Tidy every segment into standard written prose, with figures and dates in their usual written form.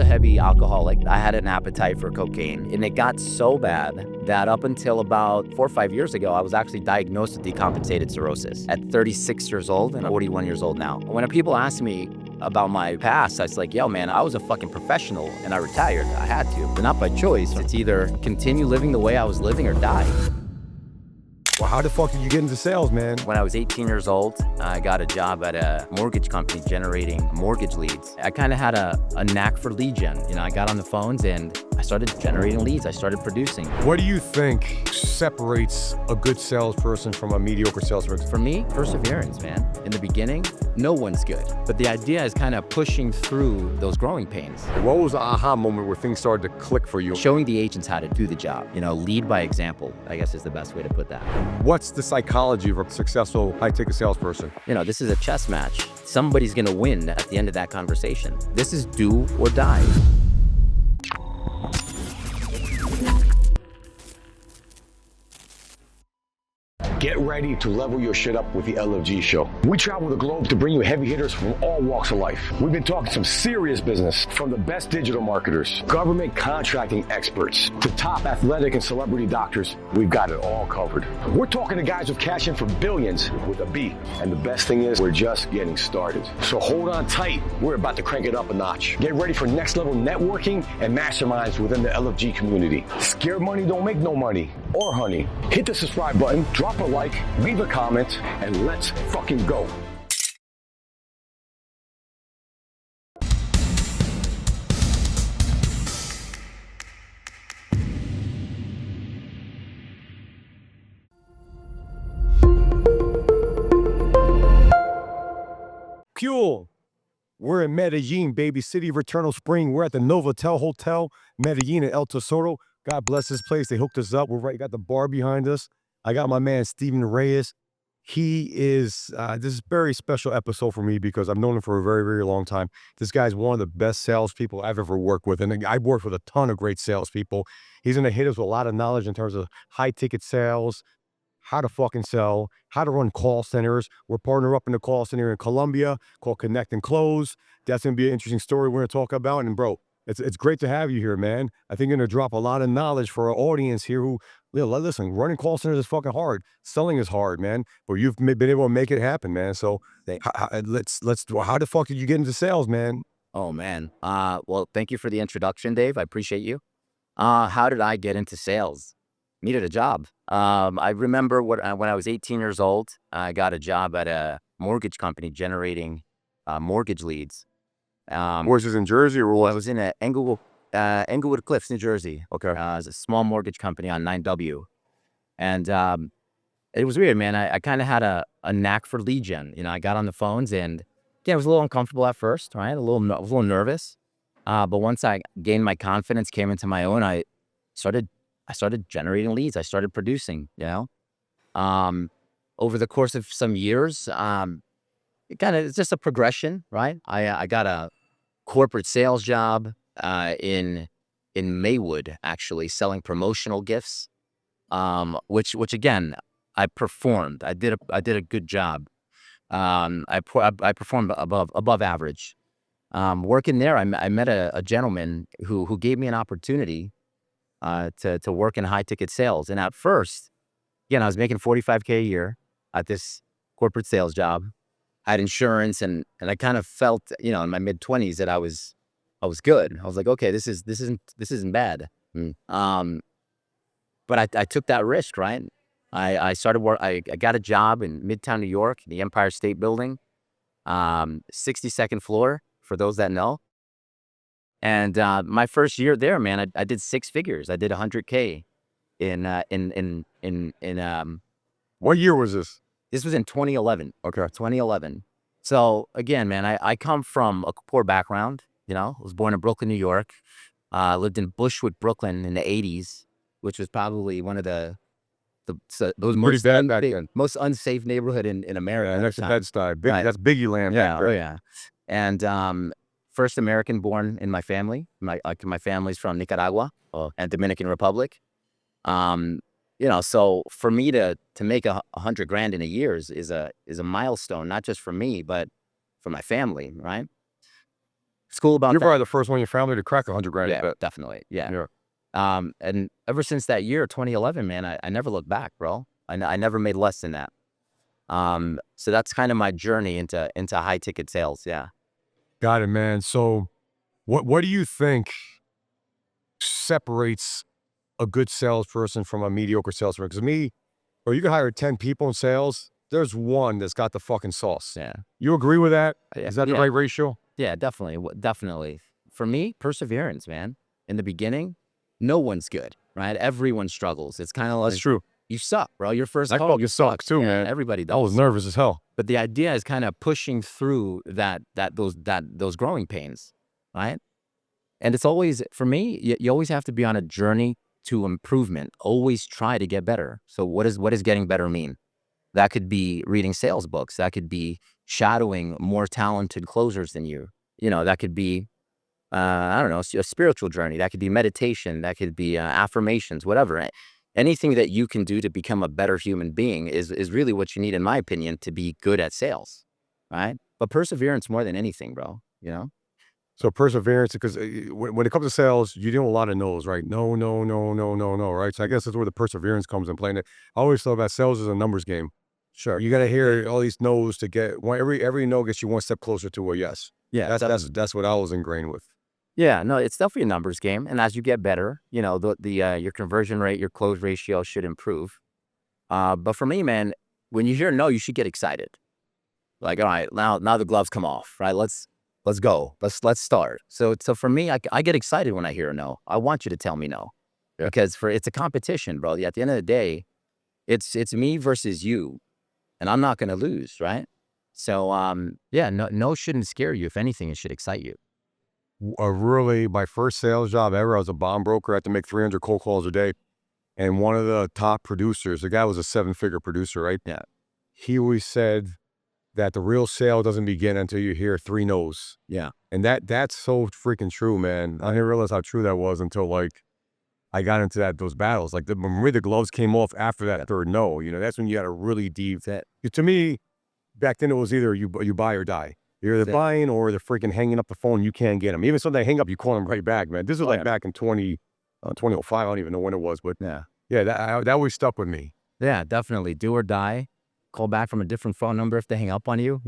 a heavy alcoholic. I had an appetite for cocaine, and it got so bad that up until about 4 or 5 years ago, I was actually diagnosed with decompensated cirrhosis at 36 years old and 41 years old now. When people ask me about my past, I was like, yo, man, I was a fucking professional and I retired. I had to, but not by choice. It's either continue living the way I was living or die. Well, how the fuck did you get into sales, man? When I was 18 years old, I got a job at a mortgage company generating mortgage leads. I kind of had a knack for lead gen. You know, I got on the phones and I started generating leads. I started producing. What do you think separates a good salesperson from a mediocre salesperson? For me, perseverance, man. In the beginning, no one's good. But the idea is kind of pushing through those growing pains. What was the aha moment where things started to click for you? Showing the agents how to do the job. You know, lead by example, I guess is the best way to put that. What's the psychology of a successful high-ticket salesperson? You know, this is a chess match. Somebody's gonna win at the end of that conversation. This is do or die. Get ready to level your shit up with the LFG Show. We travel the globe to bring you heavy hitters from all walks of life. We've been talking some serious business, from the best digital marketers, government contracting experts, to top athletic and celebrity doctors. We've got it all covered. We're talking to guys with cash in for billions with a B. And the best thing is, we're just getting started. So hold on tight. We're about to crank it up a notch. Get ready for next level networking and masterminds within the LFG community. Scared money don't make no money or honey. Hit the subscribe button, drop a like, leave a comment, and let's fucking go. Cool. We're in Medellin, baby, city of eternal spring. We're at the Novotel Hotel, Medellin in El Tesoro. God bless this place. They hooked us up. We're right, got the bar behind us. I got my man, Steven Reyes. He is, this is a very special episode for me because I've known him for a very, very long time. This guy's one of the best salespeople I've ever worked with. And I've worked with a ton of great salespeople. He's going to hit us with a lot of knowledge in terms of high ticket sales, how to fucking sell, how to run call centers. We're partnered up in the call center in Colombia called Connect and Close. That's going to be an interesting story we're going to talk about. And bro, it's great to have you here, man. I think you're going to drop a lot of knowledge for our audience here who, listen, running call centers is fucking hard. Selling is hard, man. But you've been able to make it happen, man. So how the fuck did you get into sales, man? Oh, man. Well, thank you for the introduction, Dave. I appreciate you. How did I get into sales? Needed a job. I remember when I was 18 years old, I got a job at a mortgage company generating mortgage leads. Was this in Jersey or what? I was in Englewood Cliffs, New Jersey. Okay. It was a small mortgage company on 9W. And it was weird, man. I kind of had a knack for lead gen. You know, I got on the phones and yeah, I was a little uncomfortable at first, right? I was a little nervous. But once I gained my confidence, came into my own, I started generating leads. I started producing, you know. Over the course of some years, it's just a progression, right? I got a corporate sales job in Maywood, actually selling promotional gifts, which again I performed. I did a good job. I performed above average. Working there, I met a gentleman who gave me an opportunity to work in high ticket sales. And at first, again, I was making $45K a year at this corporate sales job. I had insurance, and I kind of felt, you know, in my mid-20s that I was good. I was like, okay, this isn't bad. But I took that risk, right? I started work. I got a job in Midtown New York, the Empire State Building, 62nd floor for those that know. And my first year there, man, I did 6 figures. I did 100K in What year was this? This was in 2011. Okay. 2011. So again, man, I come from a poor background. You know, I was born in Brooklyn, New York. Lived in Bushwick, Brooklyn in the 80s, which was probably one of those most unsafe neighborhood in America. Yeah, next to Bed-Stuy. Right. That's Biggie land. Yeah, right? oh yeah. And first American born in my family. My family's from Nicaragua and Dominican Republic. You know, so for me to make $100,000 in a year is a milestone, not just for me, but for my family, right? school about You're that. probably the first one in your family to crack 100 grand. I Yeah, bet. definitely. Yeah. Yeah. And ever since that year, 2011, man, I never looked back, bro. I never made less than that. So that's kind of my journey into high ticket sales. Yeah. Got it, man. So what do you think separates a good salesperson from a mediocre salesperson? Because me, or you can hire 10 people in sales, there's one that's got the fucking sauce. Yeah. You agree with that? Yeah. Is that the Yeah. right ratio? Yeah, definitely. Definitely. For me, perseverance, man. In the beginning, no one's good, right? Everyone struggles. It's kind of like, That's true. you suck, bro. Your first I call, felt you you suck too, Yeah, man. everybody I was does. nervous as hell. But the idea is kind of pushing through those growing pains, right? And it's always, for me, you always have to be on a journey to improvement. Always try to get better. So what does getting better mean? That could be reading sales books. That could be shadowing more talented closers than you. That could be, I don't know, a spiritual journey. That could be meditation. That could be affirmations, whatever. Anything that you can do to become a better human being is really what you need, in my opinion, to be good at sales, right? But perseverance more than anything, bro. So perseverance, because when it comes to sales, you deal with a lot of no's, right? No, no, no, no, no, no, right? So I guess that's where the perseverance comes in playing. I always thought about sales as a numbers game. Sure. You got to hear all these no's to get every no gets you one step closer to a yes. Yeah. That's what I was ingrained with. Yeah, no, it's definitely a numbers game. And as you get better, your conversion rate, your close ratio should improve. But for me, man, when you hear no, you should get excited. Like, all right, now the gloves come off, right? Let's go. Let's start. So for me, I get excited when I hear a no. I want you to tell me no. Yeah. Because it's a competition, bro. At the end of the day, it's me versus you, and I'm not gonna lose, right? So yeah, no shouldn't scare you. If anything, it should excite you. Really, my first sales job ever, I was a bond broker. I had to make 300 cold calls a day. And one of the top producers, the guy was a 7-figure producer, right? Yeah. He always said that the real sale doesn't begin until you hear 3 no's. Yeah. And that's so freaking true, man. I didn't realize how true that was until like I got into those battles. Like when the gloves came off after that third no, that's when you got to really deep. To me, back then it was either you buy or die. You're either buying or they're freaking hanging up the phone. You can't get them. Even so they hang up, you call them right back, man. This was back in 2005. I don't even know when it was, but yeah, that always stuck with me. Yeah, definitely. Do or die. Call back from a different phone number if they hang up on you.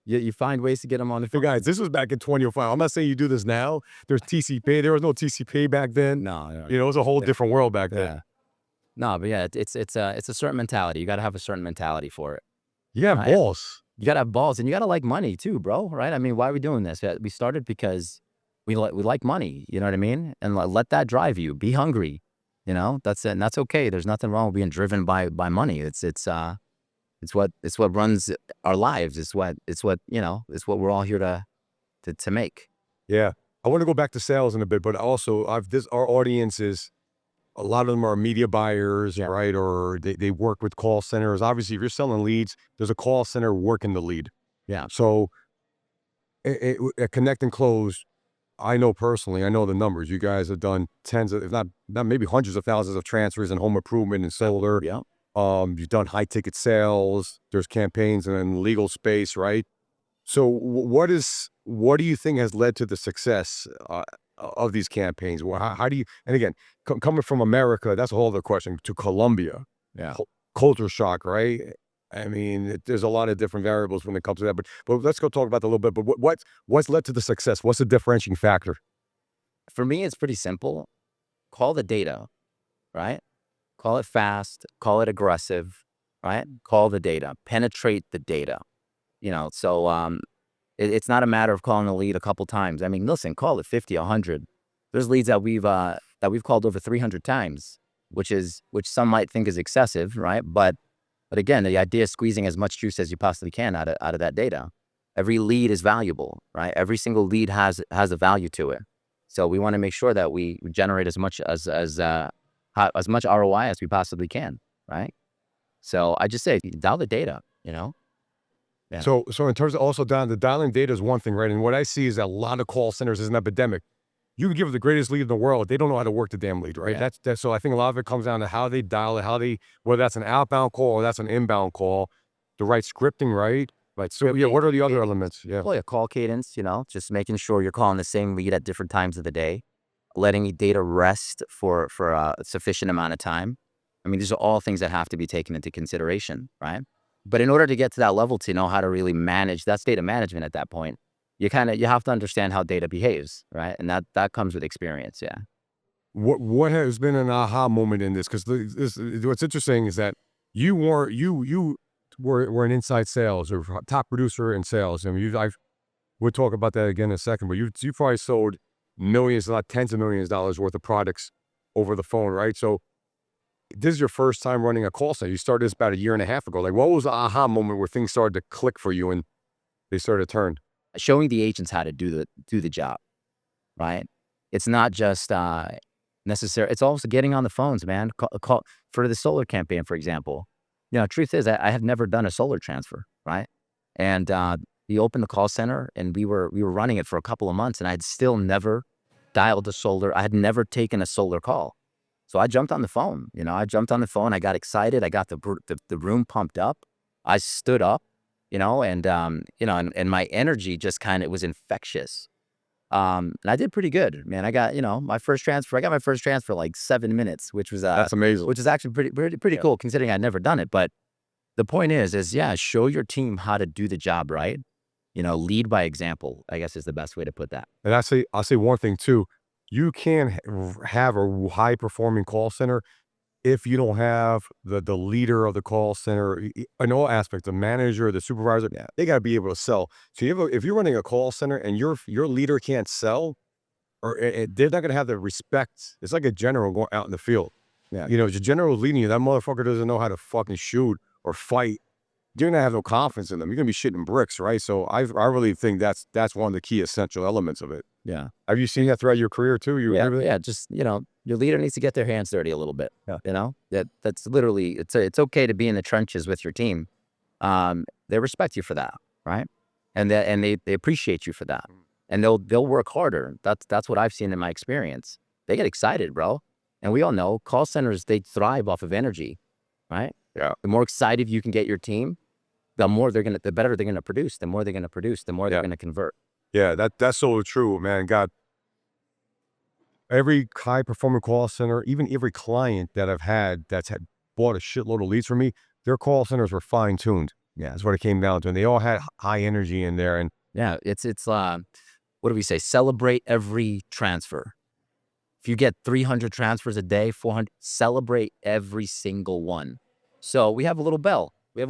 You find ways to get them on the phone. Guys, this was back in 2005. I'm not saying you do this now. There's TCP. There was no TCP back then. No. It was a whole different world back then. Yeah. No, but yeah, it's a certain mentality. You got to have a certain mentality for it. You have balls. You got to have balls, and you got to like money too, bro. Right? I mean, why are we doing this? We started because we like money. You know what I mean? And let that drive you. Be hungry. That's it. And that's okay. There's nothing wrong with being driven by money. It's what runs our lives. It's what we're all here to make. Yeah. I want to go back to sales in a bit, but also our audience is, a lot of them are media buyers, right? Or they work with call centers. Obviously, if you're selling leads, there's a call center working the lead. Yeah. So at Connect and Close, I know personally, I know the numbers. You guys have done tens of, if not maybe hundreds of thousands of transfers in home improvement and solar. Yeah. You've done high ticket sales. There's campaigns in the legal space, right? So what do you think has led to the success of these campaigns? How do you, and again, coming from America, that's a whole other question, to Colombia, culture shock, right? I mean, there's a lot of different variables when it comes to that, but let's go talk about that a little bit. But what's led to the success? What's the differentiating factor? For me, it's pretty simple. Call the data, right? Call it fast, call it aggressive, right? Call the data, penetrate the data, so it's not a matter of calling a lead a couple times. I mean, listen, call it 50, 100. There's leads that we've called over 300 times, which some might think is excessive, right? But again, the idea is squeezing as much juice as you possibly can out of that data. Every lead is valuable, right? Every single lead has a value to it. So we want to make sure that we generate as much much ROI as we possibly can, right? So I just say dial the data, Yeah. So in terms of also the dialing data is one thing, right? And what I see is that a lot of call centers is an epidemic. You can give the greatest lead in the world, they don't know how to work the damn lead, right? Yeah. That's so I think a lot of it comes down to how they dial it, whether that's an outbound call or that's an inbound call, the right scripting, right? Right. So yeah, what are the other elements? Yeah. Well, yeah, call cadence, just making sure you're calling the same lead at different times of the day, letting data rest for a sufficient amount of time. I mean, these are all things that have to be taken into consideration, right? But in order to get to that level, to know how to really manage, that's data management at that point. You have to understand how data behaves, right? And that comes with experience. Yeah. What has been an aha moment in this? Because what's interesting is that you were an inside sales or top producer in sales. I mean, we'll talk about that again in a second. But you probably sold millions, not tens of millions of dollars worth of products over the phone, right? So this is your first time running a call center. You started this about a year and a half ago. Like, what was the aha moment where things started to click for you and they started to turn? Showing the agents how to do the job, right? It's not just necessary. It's also getting on the phones, man. Call for the solar campaign, for example. Truth is, I have never done a solar transfer, right? And we opened the call center, and we were running it for a couple of months, and I had still never dialed a solar. I had never taken a solar call, so I jumped on the phone. I got excited. I got the room pumped up. I stood up, and my energy just it was infectious. And I did pretty good, man. I got, my first transfer. I got my first transfer like 7 minutes, which was That's amazing. which is actually pretty cool considering I'd never done it. But the point is yeah, show your team how to do the job right. Lead by example, I guess is the best way to put that. And I'll say one thing too. You can have a high performing call center if you don't have the leader of the call center in all aspects, the manager, the supervisor. Yeah, they got to be able to sell. So if you're running a call center and your leader can't sell, or they're not going to have the respect. It's like a general going out in the field. Yeah. The general leading you. That motherfucker doesn't know how to fucking shoot or fight. You're gonna have no confidence in them. You're gonna be shitting bricks, right? So I really think that's one of the key essential elements of it. Yeah. Have you seen that throughout your career too? Yeah. Just, your leader needs to get their hands dirty a little bit. Yeah. That's literally, it's okay to be in the trenches with your team. They respect you for that, right? And they appreciate you for that. And they'll work harder. That's what I've seen in my experience. They get excited, bro. And we all know call centers, they thrive off of energy, right? Yeah. The more excited you can get your team, the better they're gonna produce. The more they're gonna produce, the more they're gonna convert. Yeah, that's so true, man. God, every high performing call center, even every client that I've had that's bought a shitload of leads from me, their call centers were fine tuned. Yeah, that's what it came down to, and they all had high energy in there. And yeah, it's what do we say? Celebrate every transfer. If you get 300 transfers a day, 400, celebrate every single one. So we have a little bell. We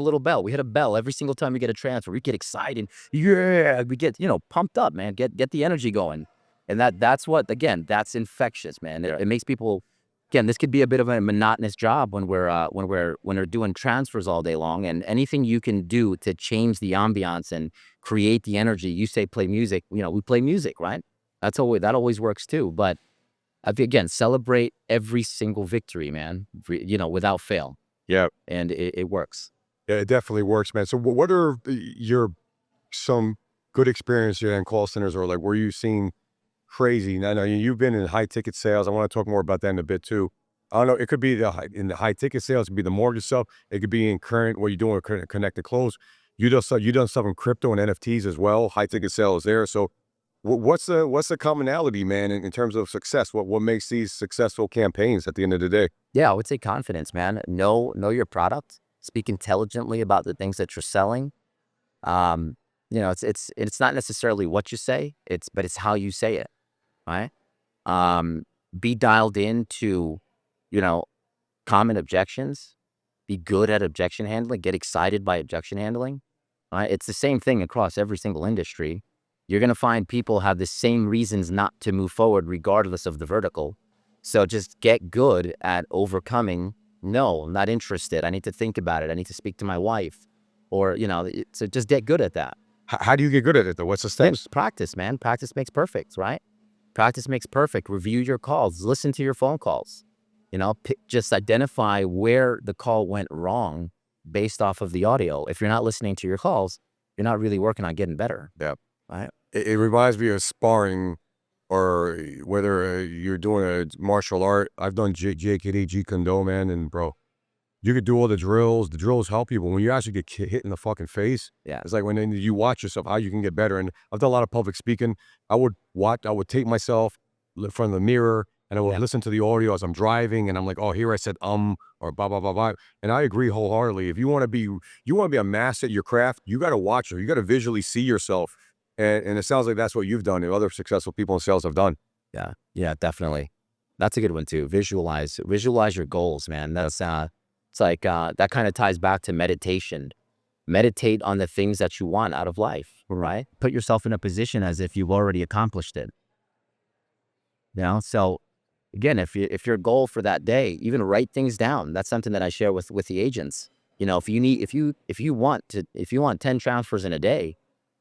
hit a bell every single time we get a transfer. We get excited. Yeah, we get, pumped up, man. Get the energy going. And that's that's infectious, man. It makes people, again, this could be a bit of a monotonous job when we're doing transfers all day long. And anything you can do to change the ambiance and create the energy. You say play music, we play music, right? That always works too. But again, celebrate every single victory, man. Without fail. yeah, And it works. yeah, it definitely works, man. So what are some good experience in call centers, or like were you seeing crazy? I know you've been in high ticket sales. I want to talk more about that in a bit too. I don't know. It could be in the high ticket sales. It could be the mortgage stuff. It could be in current what you're doing with connect to close. You done stuff in crypto and NFTs as well. High ticket sales there. So what's the commonality, man, in terms of success? What makes these successful campaigns at the end of the day? Yeah, I would say confidence, man. Know your product. Speak intelligently about the things that you're selling. It's not necessarily what you say, but it's how you say it, right? Be dialed into, common objections. Be good at objection handling. Get excited by objection handling. Right? It's the same thing across every single industry. You're gonna find people have the same reasons not to move forward, regardless of the vertical. So just get good at overcoming. No, I'm not interested. I need to think about it. I need to speak to my wife, or so just get good at that. How do you get good at it though? What's the steps? It's practice, man. Practice makes perfect, right? Practice makes perfect. Review your calls. Listen to your phone calls. Just identify where the call went wrong based off of the audio. If you're not listening to your calls, you're not really working on getting better. Yeah. Right. It reminds me of sparring, or whether you're doing a martial art. I've done JKD, Jeet Kune Do, man, and bro, you could do all the drills help you, but when you actually get hit in the fucking face, Yeah. it's like when then you watch yourself, how you can get better. And I've done a lot of public speaking. I would tape myself in front of the mirror, and I would listen to the audio as I'm driving, and I'm like, oh, here I said or blah blah blah blah. And I agree wholeheartedly. If you want to be a master at your craft, you got to watch it. You got to visually see yourself, and it sounds like that's what you've done and other successful people in sales have done. Yeah. Yeah, definitely. That's a good one too. Visualize your goals, man. That's it's like that kind of ties back to meditation. Meditate on the things that you want out of life, right? Put yourself in a position as if you've already accomplished it. So again, if your goal for that day, even write things down. That's something that I share with the agents. If you want 10 transfers in a day,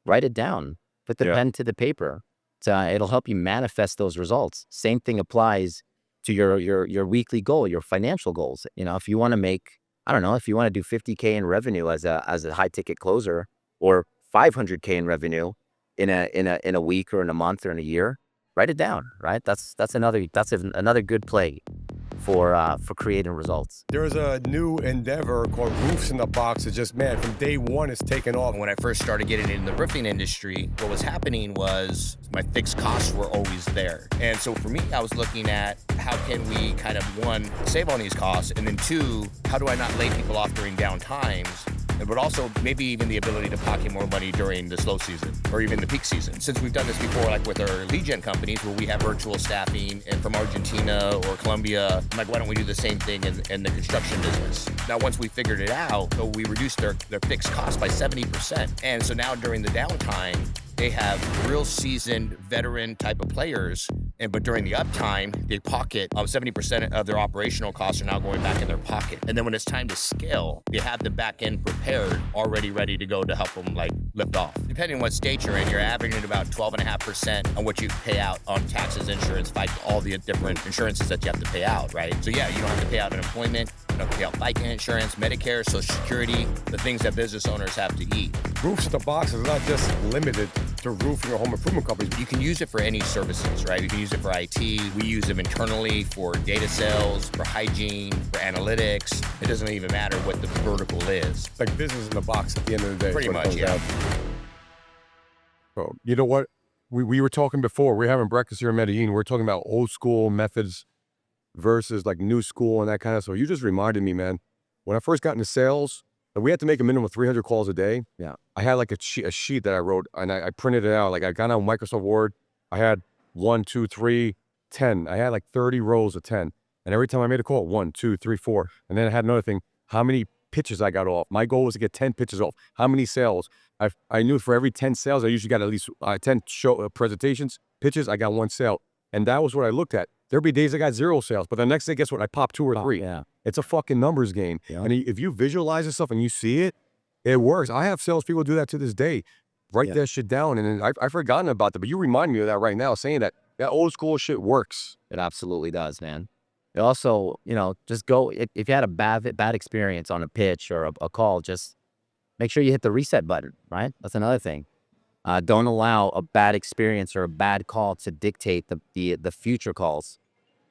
write it down. Put the pen to the paper. It'll help you manifest those results. Same thing applies to your weekly goal, your financial goals. If you want to make, I don't know, if you want to do 50K in revenue as a high ticket closer, or 500K in revenue in a week or in a month or in a year, write it down. Right? That's another good play for creating results. There's a new endeavor called Roofs in the Box. It's just, man, from day one, it's taken off. When I first started getting in the roofing industry, what was happening was my fixed costs were always there. And so for me, I was looking at how can we kind of, one, save on these costs, and then two, how do I not lay people off during down times? But also maybe even the ability to pocket more money during the slow season or even the peak season. Since we've done this before, like with our lead gen companies where we have virtual staffing and from Argentina or Colombia, I'm like, why don't we do the same thing in the construction business? Now, once we figured it out, we reduced their fixed costs by 70%. And so now during the downtime, they have real seasoned veteran type of players, but during the uptime, they pocket 70% of their operational costs are now going back in their pocket. And then when it's time to scale, they have the back end prepared, already ready to go to help them like lift off. Depending on what state you're in, you're averaging about 12.5% on what you pay out on taxes, insurance, all the different insurances that you have to pay out, right? So yeah, you don't have to pay out unemployment, you don't have to pay out FICA insurance, Medicare, Social Security, the things that business owners have to eat. Roofs in the Box is not just limited to roofing or home improvement companies. You can use it for any services, right? You can use it for IT. We use them internally for data sales, for hygiene, for analytics. It doesn't even matter what the vertical is. It's like business in the box at the end of the day. Pretty much, yeah. So, you know what? We were talking before. We're having breakfast here in Medellin. We're talking about old school methods versus like new school and that kind of stuff. You just reminded me, man. When I first got into sales, we had to make a minimum of 300 calls a day. Yeah. I had like a sheet that I wrote, and I printed it out. Like I got on Microsoft Word. I had 1, 2, 3, 10. I had like 30 rows of 10. And every time I made a call, 1, 2, 3, 4. And then I had another thing, how many pitches I got off. My goal was to get 10 pitches off. How many sales? I knew for every 10 sales, I usually got at least 10 presentations, pitches, I got 1 sale. And that was what I looked at. There'd be days I got 0 sales, but the next day, guess what? I popped 2 or 3. Yeah. It's a fucking numbers game. Yeah. And if you visualize this stuff and you see it, it works. I have salespeople do that to this day. Write that shit down. And I've forgotten about that, but you remind me of that right now, saying that old school shit works. It absolutely does, man. It also, just go, if you had a bad experience on a pitch or a call, just make sure you hit the reset button, right? That's another thing. Don't allow a bad experience or a bad call to dictate the future calls.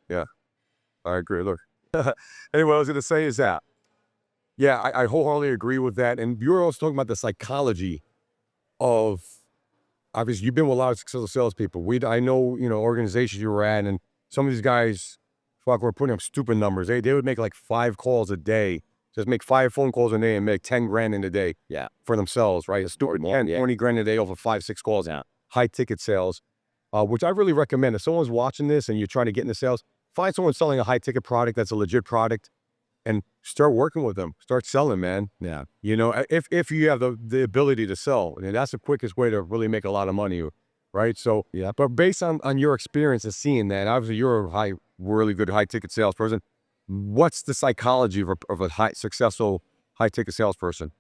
Yeah, I agree. Look, anyway, what I was going to say is that, yeah, I wholeheartedly agree with that. And you were also talking about the psychology of, obviously, you've been with a lot of successful salespeople. I know, organizations you were at, and some of these guys, were putting up stupid numbers. They would make like 5 calls a day. Just make 5 phone calls a day and make 10 grand in a day. Yeah. For themselves, right? 20 grand a day over 5, 6 calls. Yeah. High ticket sales, which I really recommend. If someone's watching this and you're trying to get into sales, find someone selling a high ticket product that's a legit product and start working with them. Start selling, man. Yeah. If you have the ability to sell, and that's the quickest way to really make a lot of money, right? So, yeah. But based on your experience and seeing that, obviously you're a really good high ticket salesperson. What's the psychology of a successful high ticket salesperson?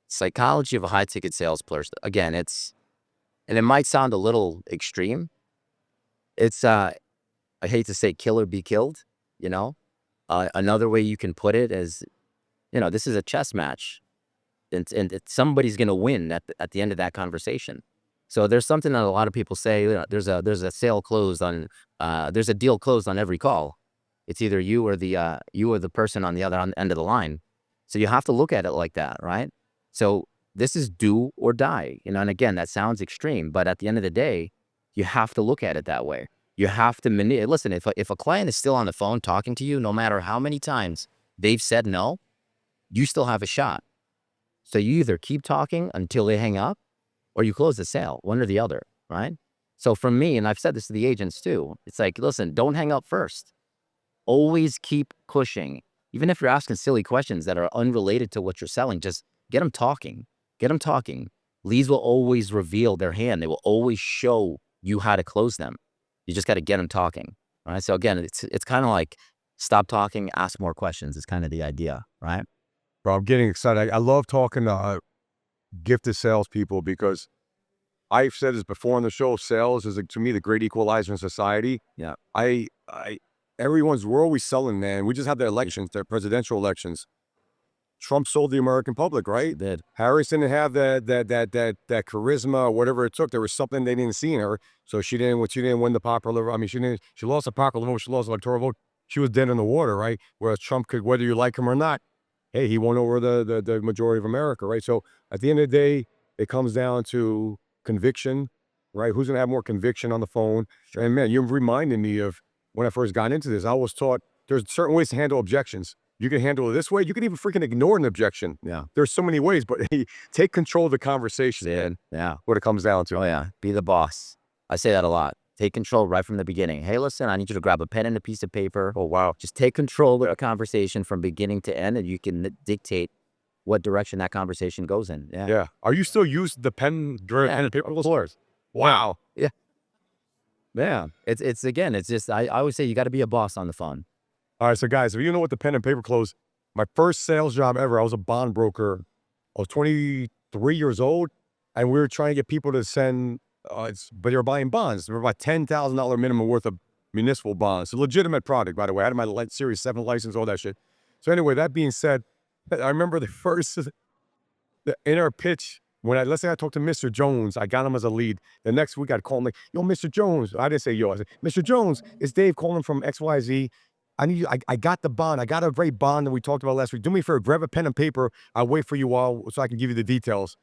Psychology of a high ticket salesperson. Again, and it might sound a little extreme. It's I hate to say kill or be killed. Another way you can put it is, this is a chess match, and somebody's gonna win at the end of that conversation. So there's something that a lot of people say. There's a sale closed on. There's a deal closed on every call. It's either you or the person on the other end of the line. So you have to look at it like that, right? So this is do or die, you know. And again, that sounds extreme, but at the end of the day, you have to look at it that way. You have to listen. If a client is still on the phone talking to you, no matter how many times they've said no, you still have a shot. So you either keep talking until they hang up, or you close the sale, one or the other, right? So for me, and I've said this to the agents too, it's like, listen, don't hang up first. Always keep pushing. Even if you're asking silly questions that are unrelated to what you're selling, just get them talking. Get them talking. Leads will always reveal their hand. They will always show you how to close them. You just got to get them talking, right? So again, it's kind of like stop talking, ask more questions. It's kind of the idea, right? Bro, I'm getting excited. I love talking to gifted salespeople because I've said this before on the show. Sales is, to me, the great equalizer in society. Yeah. We're always selling, man. We just had the elections, the presidential elections. Trump sold the American public, right? He did. Harris didn't have that charisma or whatever it took. There was something they didn't see in her, so she didn't win the popular. I mean, she lost the popular vote. She lost the electoral vote. She was dead in the water, right? Whereas Trump could, whether you like him or not, hey, he won over the majority of America, right? So at the end of the day, it comes down to conviction, right? Who's gonna have more conviction on the phone? Sure. And man, you're reminding me of when I first got into this. I was taught there's certain ways to handle objections. You can handle it this way. You can even freaking ignore an objection. Yeah. There's so many ways, but hey, take control of the conversation. Man. Yeah. What it comes down to. Oh yeah. Be the boss. I say that a lot. Take control right from the beginning. Hey, listen, I need you to grab a pen and a piece of paper. Oh, wow. Just take control of a conversation from beginning to end, and you can dictate what direction that conversation goes in. Yeah. Yeah. Are you still using the pen and paper? Wow. Yeah. Yeah. It's just, I always say you got to be a boss on the phone. All right, so guys, if you know what the pen and paper close, my first sales job ever, I was a bond broker. I was 23 years old, and we were trying to get people to send, but they were buying bonds. They were about $10,000 minimum worth of municipal bonds. It's a legitimate product, by the way. I had my Series 7 license, all that shit. So anyway, that being said, I remember in our pitch, let's say I talked to Mr. Jones, I got him as a lead. The next week I'd call him like, yo, Mr. Jones. I didn't say yo, I said, Mr. Jones, it's Dave calling from XYZ. I got the bond. I got a great bond that we talked about last week. Do me a favor, grab a pen and paper. I'll wait for you all so I can give you the details.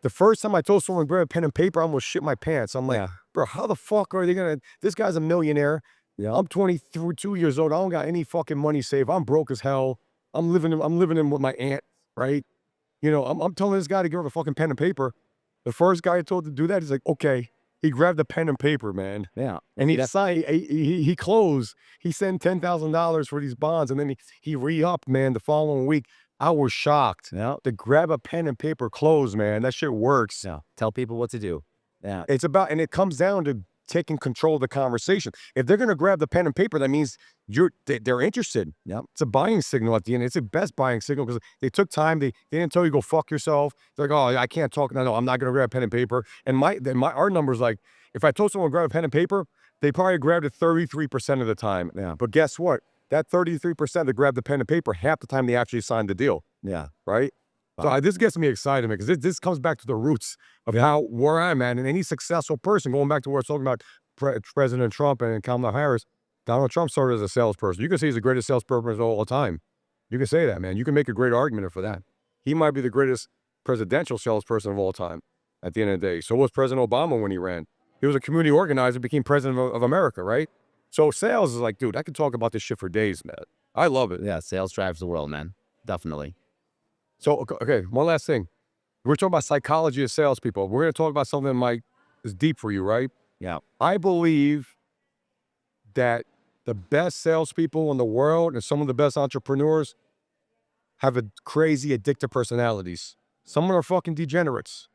The first time I told someone to grab a pen and paper, I almost shit my pants. I'm like, bro, how the fuck are they this guy's a millionaire. Yeah. I'm 22 years old. I don't got any fucking money saved. I'm broke as hell. I'm living in with my aunt, right? You know, I'm telling this guy to give her a fucking pen and paper. The first guy I told to do that, he's like, okay. He grabbed the pen and paper, man. Yeah. And he closed. He sent $10,000 for these bonds, and then he re-upped, man, the following week. I was shocked. Yeah. To grab a pen and paper close, man. That shit works. Yeah. Tell people what to do. Yeah. And it comes down to taking control of the conversation. If they're going to grab the pen and paper, that means they're interested. Yep. It's a buying signal at the end. It's the best buying signal because they took time. They didn't tell you go fuck yourself. They're like, oh, I can't talk. No, I'm not going to grab pen and paper. And our numbers, like, if I told someone to grab a pen and paper, they probably grabbed it 33% of the time. Yeah. But guess what? That 33% that grabbed the pen and paper, half the time they actually signed the deal. Yeah. Right? Wow. So this gets me excited, man, because this comes back to the roots of where I'm at. And any successful person, going back to where I was talking about President Trump and Kamala Harris, Donald Trump started as a salesperson. You can say he's the greatest salesperson of all time. You can say that, man. You can make a great argument for that. He might be the greatest presidential salesperson of all time at the end of the day. So was President Obama when he ran. He was a community organizer, became president of America, right? So sales is like, dude, I could talk about this shit for days, man. I love it. Yeah, sales drives the world, man. Definitely. So, okay, one last thing. We're talking about psychology of salespeople. We're going to talk about something that is deep for you, right? Yeah. I believe that the best salespeople in the world and some of the best entrepreneurs have a crazy addictive personalities. Some of them are fucking degenerates,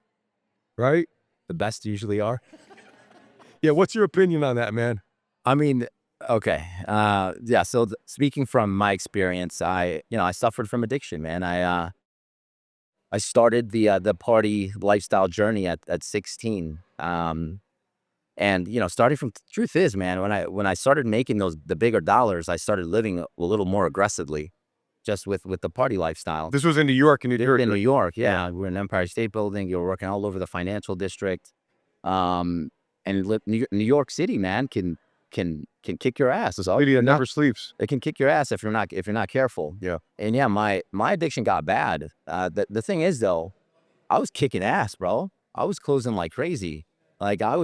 right? The best usually are. Yeah, what's your opinion on that, man? I mean, okay. Yeah, so speaking from my experience, I suffered from addiction, man. I started the party lifestyle journey at 16. And starting from, truth is, man, when I started making the bigger dollars, I started living a little more aggressively, just with the party lifestyle. This was in New York, In New York, yeah. We were in Empire State Building. You were working all over the financial district. And New York City, man, can kick your ass. Is all. Lady that never sleeps. It can kick your ass if you're not careful. Yeah. And yeah, my addiction got bad. The thing is though, I was kicking ass, bro. I was closing like crazy. Like I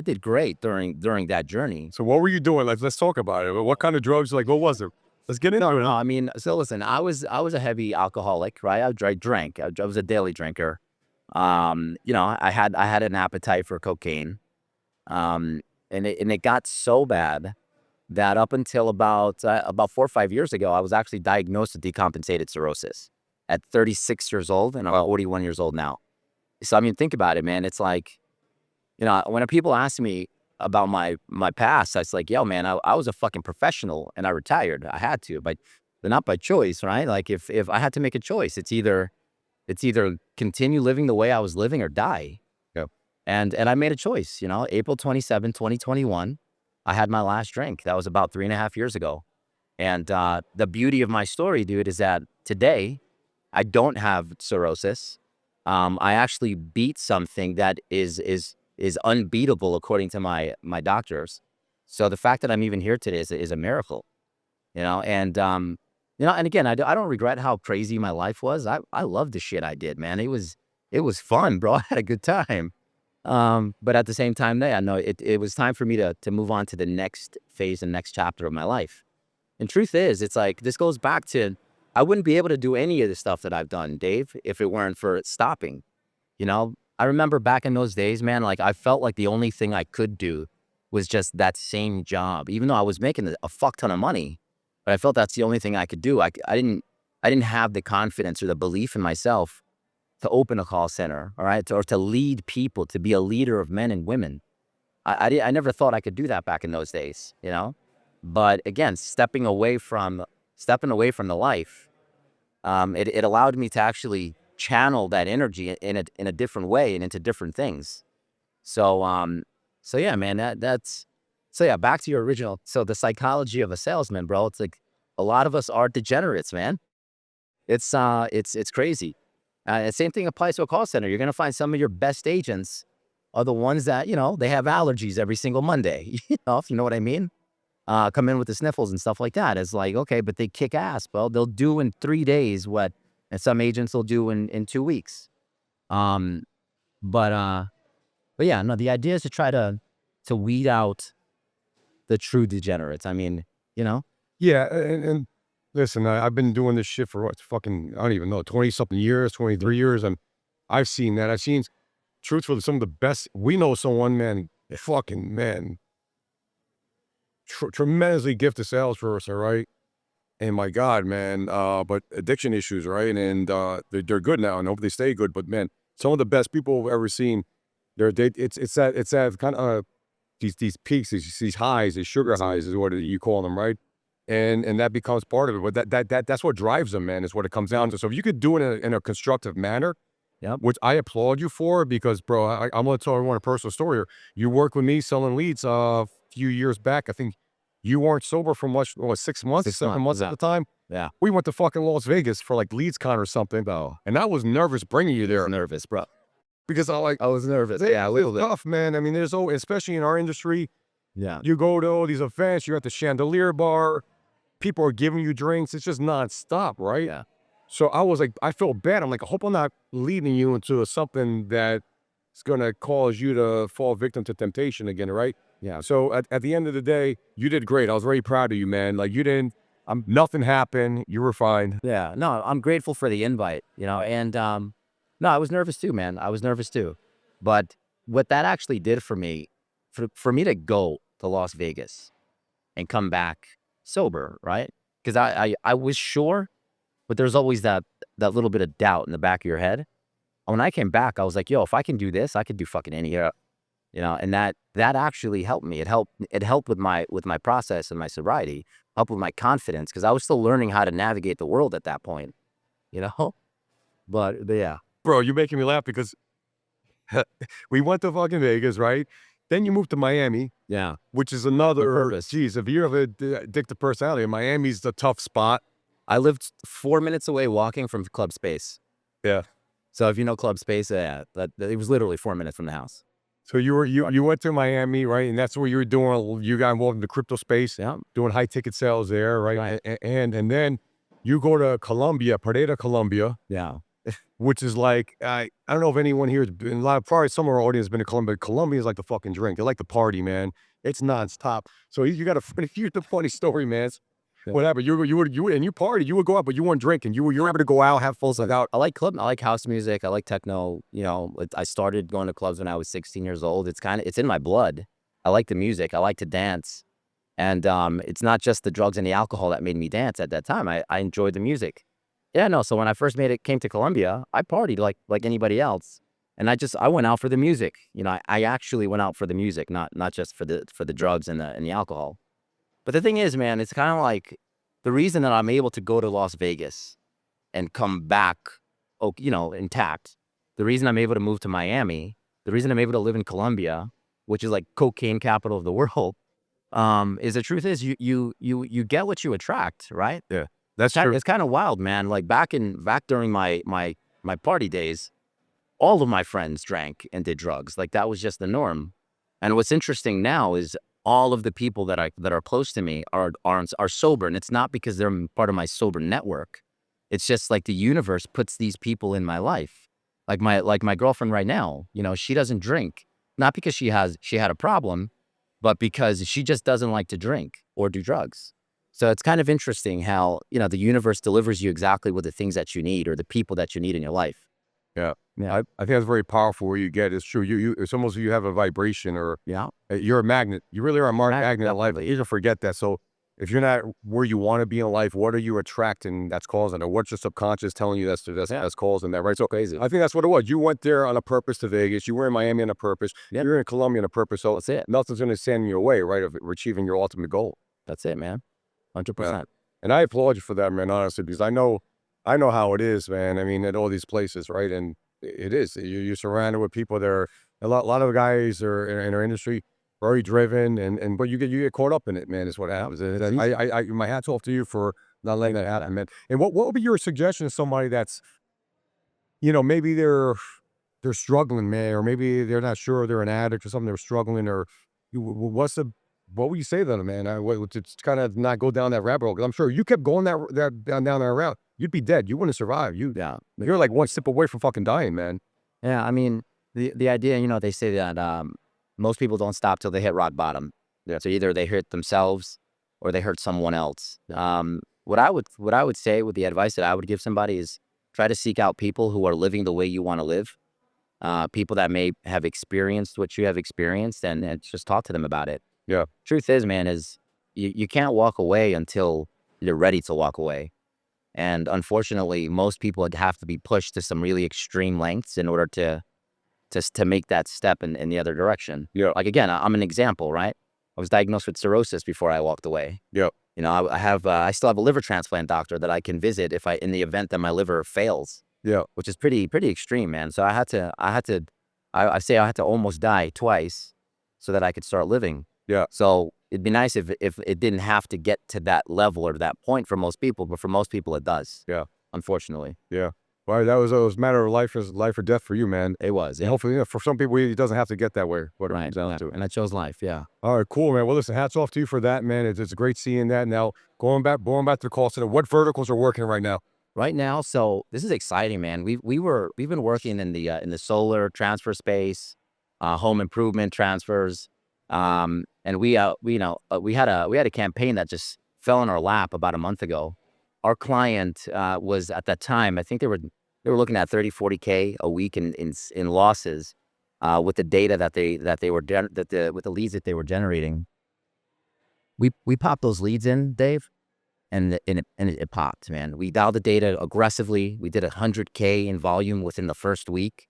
did great during that journey. So what were you doing? Like, let's talk about it. What kind of drugs? Like, what was it? Let's get into it. No, I mean, so listen, I was a heavy alcoholic, right? I drank. I was a daily drinker. I had an appetite for cocaine. And it got so bad that up until about 4 or 5 years ago, I was actually diagnosed with decompensated cirrhosis at 36 years old, and I'm 41 years old now. So I mean, think about it, man. It's like, when people ask me about my past, I was like, yo, man, I was a fucking professional and I retired. I had to, but not by choice, right? Like if I had to make a choice, it's either continue living the way I was living or die. Yep. And I made a choice, April 27, 2021, I had my last drink. That was about 3.5 years ago. And the beauty of my story, dude, is that today I don't have cirrhosis. I actually beat something that is unbeatable according to my doctors. So the fact that I'm even here today is a miracle, and again, I don't regret how crazy my life was. I love the shit I did, man. It was fun, bro. I had a good time. But at the same time, I know it was time for me to move on to the next phase and next chapter of my life. And truth is, it's like, this goes back to, I wouldn't be able to do any of the stuff that I've done, Dave, if it weren't for stopping. I remember back in those days, man, like I felt like the only thing I could do was just that same job, even though I was making a fuck ton of money, but I felt that's the only thing I could do. I didn't have the confidence or the belief in myself to open a call center, all right, or to lead people, to be a leader of men and women. I never thought I could do that back in those days, But again, stepping away from the life, it allowed me to actually channel that energy in a different way and into different things. So yeah, man, back to your original. So the psychology of a salesman, bro, it's like a lot of us are degenerates, man. It's crazy. The same thing applies to a call center. You're going to find some of your best agents are the ones that, they have allergies every single Monday, if you know what I mean? Come in with the sniffles and stuff like that. It's like, okay, but they kick ass. Well, they'll do in 3 days what and some agents will do in 2 weeks. But yeah, no, the idea is to try to weed out the true degenerates. I mean, Yeah, and listen, I've been doing this shit for I don't even know, 20-something years, 23 years, and I've seen that. I've seen, truthfully, some of the best. We know someone, man, tremendously gifted salesperson, right? And my God, man, but addiction issues, right? And they're good now, and hope they stay good. But man, some of the best people I've ever seen, it's that kind of these peaks, these highs, these sugar highs is what you call them, right? And that becomes part of it. But that's what drives them, man, is what it comes down to. So if you could do it in a constructive manner, Yep. which I applaud you for, because bro, I'm gonna tell everyone a personal story here. You worked with me selling leads a few years back. I think you weren't sober for much, 6 months, 7 months at the time. Yeah. We went to fucking Las Vegas for like LeadsCon or something. Oh, And I was nervous bringing you there nervous, bro. because I was nervous. Yeah, a it's little bit. tough, man. I mean, there's especially in our industry, Yeah. you go to all these events, you're at the Chandelier Bar, people are giving you drinks. It's just nonstop, right? Yeah. So I was like, I felt bad. I'm like, I hope I'm not leading you into something that's going to cause you to fall victim to temptation again, right? Yeah. So at the end of the day, you did great. I was very proud of you, man. Like nothing happened. You were fine. Yeah. No, I'm grateful for the invite, and no, I was nervous too, man. I was nervous too. But what that actually did for me, for me to go to Las Vegas and come back sober, right? Because I was sure, but there's always that little bit of doubt in the back of your head. And when I came back, I was like, yo, if I can do this, I could do fucking any, and that actually helped me. It helped with my process and my sobriety, helped with my confidence, because I was still learning how to navigate the world at that point, But yeah. Bro, you're making me laugh because we went to fucking Vegas, right? Then you moved to Miami. Yeah. Which is another, purpose. geez, if you have an addictive personality, Miami's the tough spot. I lived 4 minutes away walking from Club Space. Yeah. So if you know Club Space, yeah, it was literally 4 minutes from the house. So you went to Miami, right? And that's where you were doing. You got involved in the crypto space, Yeah. doing high ticket sales there, right? Right. And then you go to Colombia, Pereira, Colombia, Yeah. which is like I don't know if anyone here has been. A lot of probably some of our audience has been to Colombia. Colombia is like the fucking drink. They like the party, man. It's nonstop. So you got to here's the funny story, man. What happened? You would and you party. You would go out, but you weren't drinking. You're able to go out, have full out. I like club. I like house music. I like techno. I started going to clubs when I was 16 years old. It's in my blood. I like the music. I like to dance. And it's not just the drugs and the alcohol that made me dance at that time. I enjoyed the music. Yeah, no. So when I first came to Colombia, I partied like anybody else. And I went out for the music. I actually went out for the music, not just for the drugs and the alcohol. But the thing is, man, it's kind of like the reason that I'm able to go to Las Vegas and come back, intact. The reason I'm able to move to Miami, the reason I'm able to live in Colombia, which is like cocaine capital of the world, is the truth is you get what you attract, right? Yeah, that's true. It's kind of wild, man. Like back during my party days, all of my friends drank and did drugs. Like that was just the norm. And what's interesting now is all of the people that are close to me are sober, and it's not because they're part of my sober network. It's just like the universe puts these people in my life. Like my girlfriend right now, she doesn't drink, not because she had a problem, but because she just doesn't like to drink or do drugs. So it's kind of interesting how the universe delivers you exactly with the things that you need or the people that you need in your life. Yeah. Yeah. I think that's very powerful where you get. It's true. It's almost you have a vibration or Yeah. You're a magnet. You really are a magnet in life. Definitely. You don't forget that. So if you're not where you want to be in life, what are you attracting that's causing it? What's your subconscious telling you that's causing that, right? So Crazy. I think that's what it was. You went there on a purpose to Vegas. You were in Miami on a purpose. Yep. You're in Colombia on a purpose. So That's it. nothing's going to stand in your way, right, of achieving your ultimate goal. That's it, man. 100%. And I applaud you for that, man, honestly, because I know how it is, man. I mean, at all these places, right? And it is. You're surrounded with people that are a lot of guys are in our industry, very driven, but you get caught up in it, man. Is what happens. My hat's off to you for not letting that happen, man. And what would be your suggestion to somebody that's, maybe they're struggling, man, or maybe they're not sure they're an addict or something, they're struggling, or what would you say to them, man? To kind of not go down that rabbit hole, because I'm sure you kept going down that route, you'd be dead. You wouldn't survive. You're like one step away from fucking dying, man. Yeah, I mean, the idea, they say that most people don't stop till they hit rock bottom. Yeah. So either they hurt themselves or they hurt someone else. What I would say with the advice that I would give somebody is try to seek out people who are living the way you want to live. People that may have experienced what you have experienced, and just talk to them about it. Yeah. Truth is, man, is you can't walk away until you're ready to walk away. And unfortunately, most people have to be pushed to some really extreme lengths in order to make that step in the other direction. Yeah. Like, again, I'm an example, right? I was diagnosed with cirrhosis before I walked away. Yeah. I still have a liver transplant doctor that I can visit in the event that my liver fails. Yeah. Which is pretty extreme, man. So I had to almost die twice so that I could start living. Yeah. So it'd be nice if it didn't have to get to that level or to that point for most people, but for most people it does. Yeah. Unfortunately. Yeah. Well, that was a matter of life or death for you, man. It was. And Yeah. hopefully, for some people, it doesn't have to get that way. Right. And I chose life. Yeah. All right, cool, man. Well, listen, hats off to you for that, man. It's great seeing that. Now, going back to the call center, what verticals are working right now? Right now, so this is exciting, man. We've been working in the solar transfer space, home improvement transfers, and we had a campaign that just fell in our lap about a month ago. Our client was at that time, I think they were looking at 30-40K a week in losses with the data with the leads that they were generating. We popped those leads in, Dave. And it popped, man. We dialed the data aggressively. We did 100K in volume within the first week,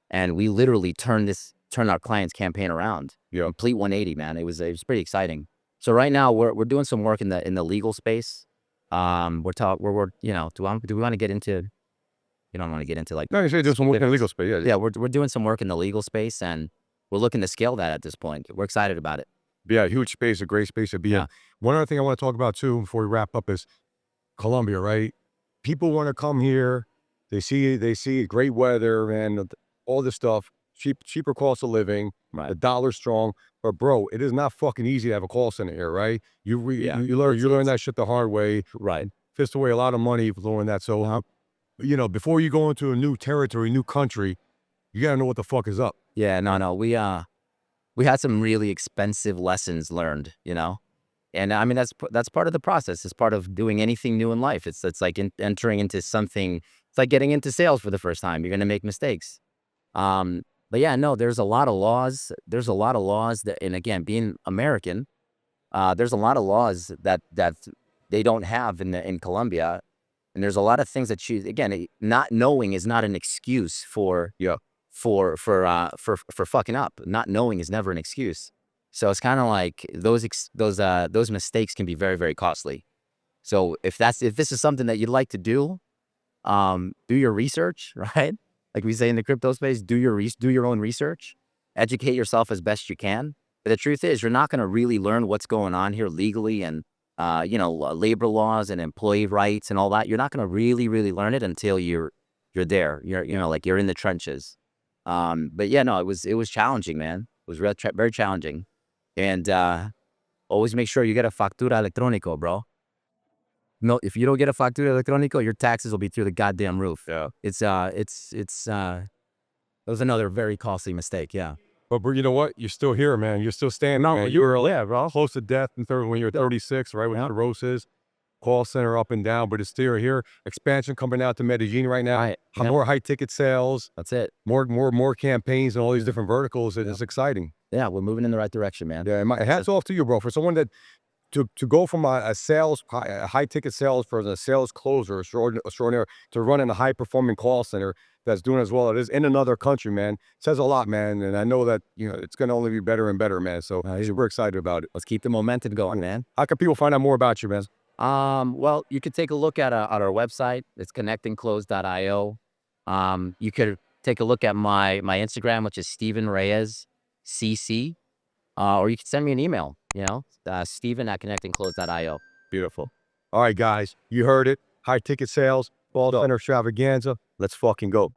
and we literally turned our client's campaign around. Yeah. Complete 180, man. It was pretty exciting. So right now we're doing some work in the legal space. Do we want to get into? You don't want to get into like. No, you say do some work in the legal space. Yeah. Yeah, we're doing some work in the legal space, and we're looking to scale that at this point. We're excited about it. Yeah, huge space, a great space to be in. One other thing I want to talk about too before we wrap up is Colombia, right? People want to come here. They see great weather and all this stuff. cheaper cost of living. Right. The dollar's strong. But bro, it is not fucking easy to have a call center here, right? You learn that shit the hard way. Right. Fist away a lot of money for learning that. So, you know, before you go into a new territory, new country, you gotta know what the fuck is up. Yeah, no. We had some really expensive lessons learned, you know? And I mean, that's part of the process. It's part of doing anything new in life. It's like entering into something. It's like getting into sales for the first time. You're going to make mistakes. But yeah, no, there's a lot of laws. There's a lot of laws that, and again, being American, there's a lot of laws that they don't have in Colombia. And there's a lot of things that not knowing is not an excuse for fucking up. Not knowing is never an excuse. So it's kind of like those mistakes can be very, very costly. So if this is something that you'd like to do your research, right? Like we say in the crypto space, do your own research, educate yourself as best you can. But the truth is, you're not going to really learn what's going on here legally and labor laws and employee rights and all that. You're not going to really, really learn it until you're there. You're in the trenches. But yeah, no, it was challenging, man. It was very challenging. And always make sure you get a factura electrónico, bro. No, if you don't get a factura electrónico, your taxes will be through the goddamn roof. Yeah. That was another very costly mistake. Yeah. But you know what? You're still here, man. You're still standing. No, man. you were bro. Close to death when you're 36, right? With cirrhosis, call center up and down, but it's still here. Expansion coming out to Medellin right now. Right. Yeah. More high ticket sales. That's it. More campaigns and all these different verticals. It's exciting. Yeah, we're moving in the right direction, man. Yeah, hats off to you, bro. For someone that to go from a high ticket sales for the sales closer extraordinary to running a high performing call center that's doing as well as it is in another country, man, says a lot, man. And I know that it's gonna only be better and better, man. So we're excited about it. Let's keep the momentum going, man. How can people find out more about you, man? Well, you could take a look at our website. It's connectandclose.io. You could take a look at my Instagram, which is Steven Reyes CC, or you can send me an email. Steven@connectandclose.io. Beautiful. All right, guys, you heard it. High ticket sales, ball center extravaganza. Let's fucking go.